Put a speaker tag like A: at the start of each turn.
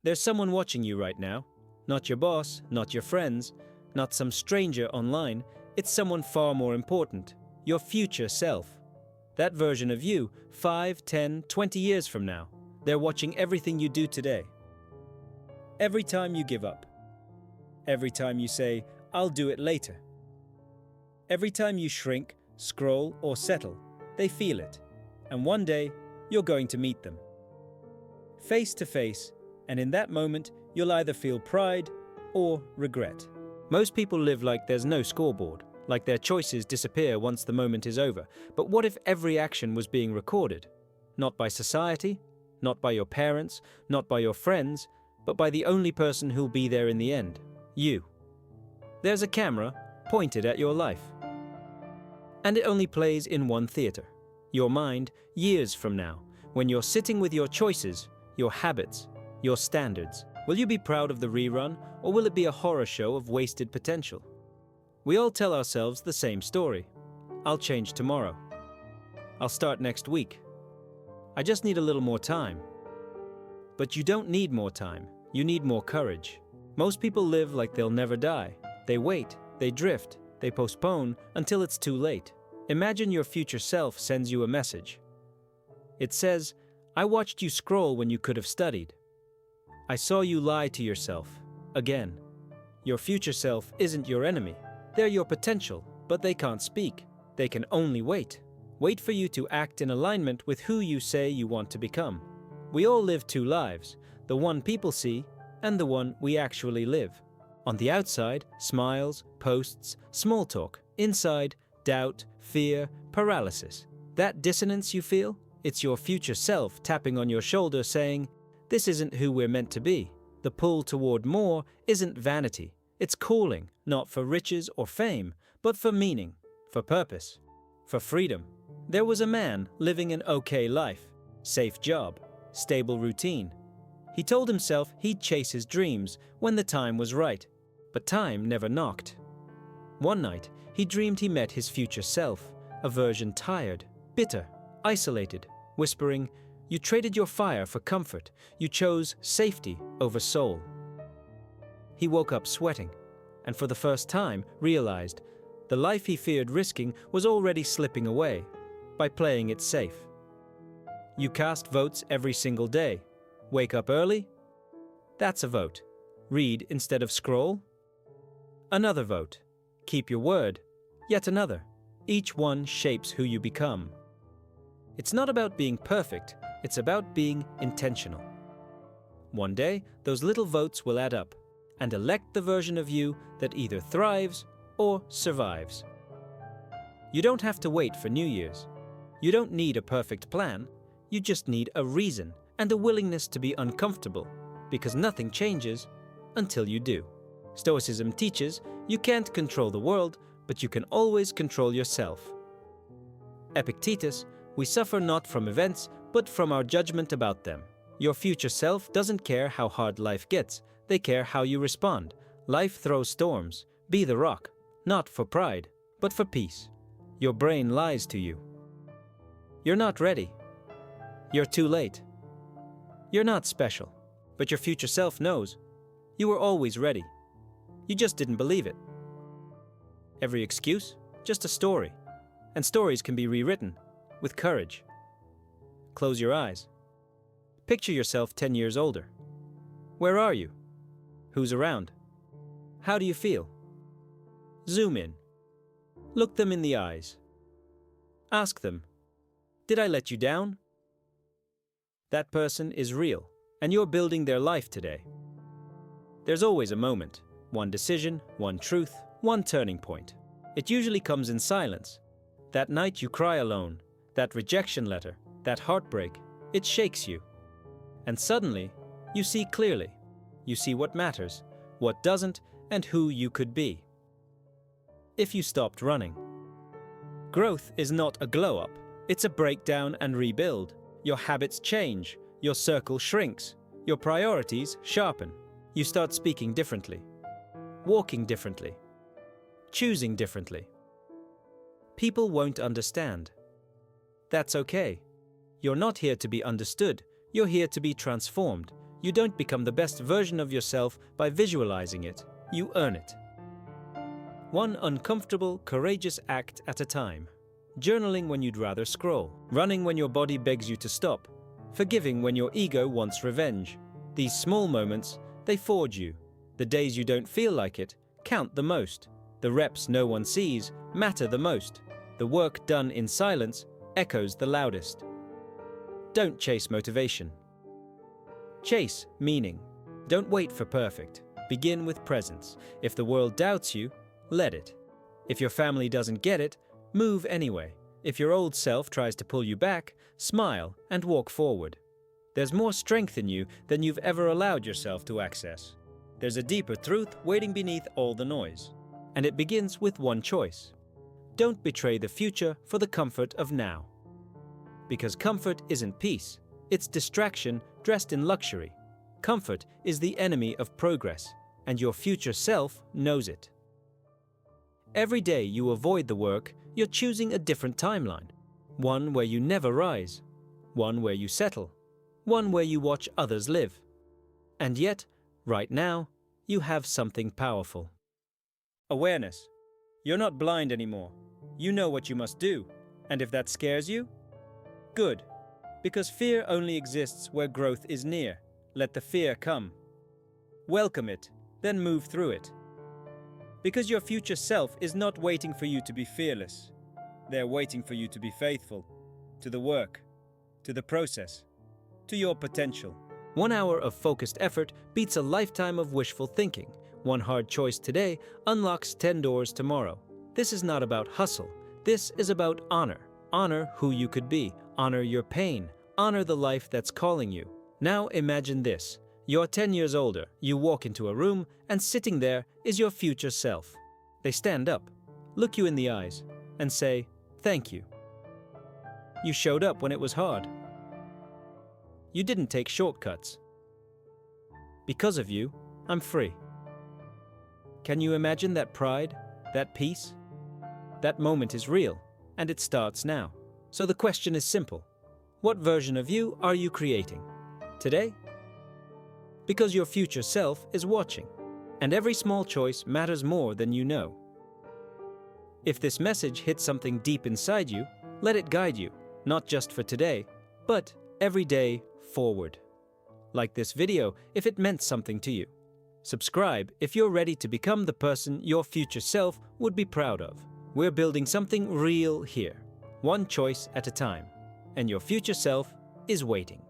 A: There's someone watching you right now. Not your boss, not your friends, not some stranger online. It's someone far more important. Your future self. That version of you, 5, 10, 20 years from now. They're watching everything you do today. Every time you give up. Every time you say, I'll do it later. Every time you shrink, scroll, or settle, they feel it. And one day, you're going to meet them. Face to face, and in that moment, you'll either feel pride or regret. Most people live like there's no scoreboard, like their choices disappear once the moment is over. But what if every action was being recorded? Not by society, not by your parents, not by your friends, but by the only person who'll be there in the end, you. There's a camera pointed at your life. And it only plays in one theater, your mind, years from now, when you're sitting with your choices, your habits, your standards. Will you be proud of the rerun, or will it be a horror show of wasted potential? We all tell ourselves the same story. I'll change tomorrow. I'll start next week. I just need a little more time. But you don't need more time. You need more courage. Most people live like they'll never die. They wait, they drift, they postpone until it's too late. Imagine your future self sends you a message. It says, I watched you scroll when you could have studied. I saw you lie to yourself. Again. Your future self isn't your enemy. They're your potential, but they can't speak. They can only wait. Wait for you to act in alignment with who you say you want to become. We all live two lives, the one people see and the one we actually live. On the outside, smiles, posts, small talk. Inside, doubt, fear, paralysis. That dissonance you feel? It's your future self tapping on your shoulder saying, this isn't who we're meant to be. The pull toward more isn't vanity. It's calling, not for riches or fame, but for meaning, for purpose, for freedom. There was a man living an okay life, safe job, stable routine. He told himself he'd chase his dreams when the time was right, but time never knocked. One night, he dreamed he met his future self, a version tired, bitter, isolated, whispering, you traded your fire for comfort. You chose safety over soul. He woke up sweating, and for the first time realized the life he feared risking was already slipping away by playing it safe. You cast votes every single day. Wake up early? That's a vote. Read instead of scroll? Another vote. Keep your word? Yet another. Each one shapes who you become. It's not about being perfect, it's about being intentional. One day, those little votes will add up and elect the version of you that either thrives or survives. You don't have to wait for New Year's. You don't need a perfect plan. You just need a reason and a willingness to be uncomfortable, because nothing changes until you do. Stoicism teaches you can't control the world, but you can always control yourself. Epictetus, we suffer not from events, but from our judgment about them. Your future self doesn't care how hard life gets, they care how you respond. Life throws storms. Be the rock, not for pride, but for peace. Your brain lies to you. You're not ready. You're too late. You're not special, but your future self knows. You were always ready. You just didn't believe it. Every excuse, just a story. And stories can be rewritten with courage. Close your eyes. Picture yourself 10 years older. Where are you? Who's around? How do you feel? Zoom in. Look them in the eyes. Ask them, did I let you down? That person is real, and you're building their life today. There's always a moment, one decision, one truth, one turning point. It usually comes in silence. That night you cry alone, that rejection letter, that heartbreak, it shakes you. And suddenly, you see clearly. You see what matters, what doesn't, and who you could be. If you stopped running. Growth is not a glow-up. It's a breakdown and rebuild. Your habits change. Your circle shrinks. Your priorities sharpen. You start speaking differently. Walking differently. Choosing differently. People won't understand. That's okay. You're not here to be understood. You're here to be transformed. You don't become the best version of yourself by visualizing it. You earn it. One uncomfortable, courageous act at a time. Journaling when you'd rather scroll. Running when your body begs you to stop. Forgiving when your ego wants revenge. These small moments, they forge you. The days you don't feel like it count the most. The reps no one sees matter the most. The work done in silence echoes the loudest. Don't chase motivation. Chase meaning. Don't wait for perfect. Begin with presence. If the world doubts you, let it. If your family doesn't get it, move anyway. If your old self tries to pull you back, smile and walk forward. There's more strength in you than you've ever allowed yourself to access. There's a deeper truth waiting beneath all the noise. And it begins with one choice. Don't betray the future for the comfort of now. Because comfort isn't peace. It's distraction dressed in luxury. Comfort is the enemy of progress, and your future self knows it. Every day you avoid the work, you're choosing a different timeline. One where you never rise. One where you settle. One where you watch others live. And yet, right now, you have something powerful. Awareness. You're not blind anymore. You know what you must do. And if that scares you, good. Because fear only exists where growth is near. Let the fear come. Welcome it, then move through it. Because your future self is not waiting for you to be fearless. They're waiting for you to be faithful. To the work. To the process. To your potential. 1 hour of focused effort beats a lifetime of wishful thinking. One hard choice today unlocks 10 doors tomorrow. This is not about hustle. This is about honor. Honor who you could be. Honor your pain. Honor the life that's calling you. Now imagine this. You're 10 years older. You walk into a room, and sitting there is your future self. They stand up, look you in the eyes, and say, "Thank you. You showed up when it was hard. You didn't take shortcuts. Because of you, I'm free." Can you imagine that pride, that peace? That moment is real, and it starts now. So the question is simple. What version of you are you creating? Today? Because your future self is watching, and every small choice matters more than you know. If this message hits something deep inside you, let it guide you, not just for today, but every day forward. Like this video if it meant something to you. Subscribe if you're ready to become the person your future self would be proud of. We're building something real here, one choice at a time, and your future self is waiting.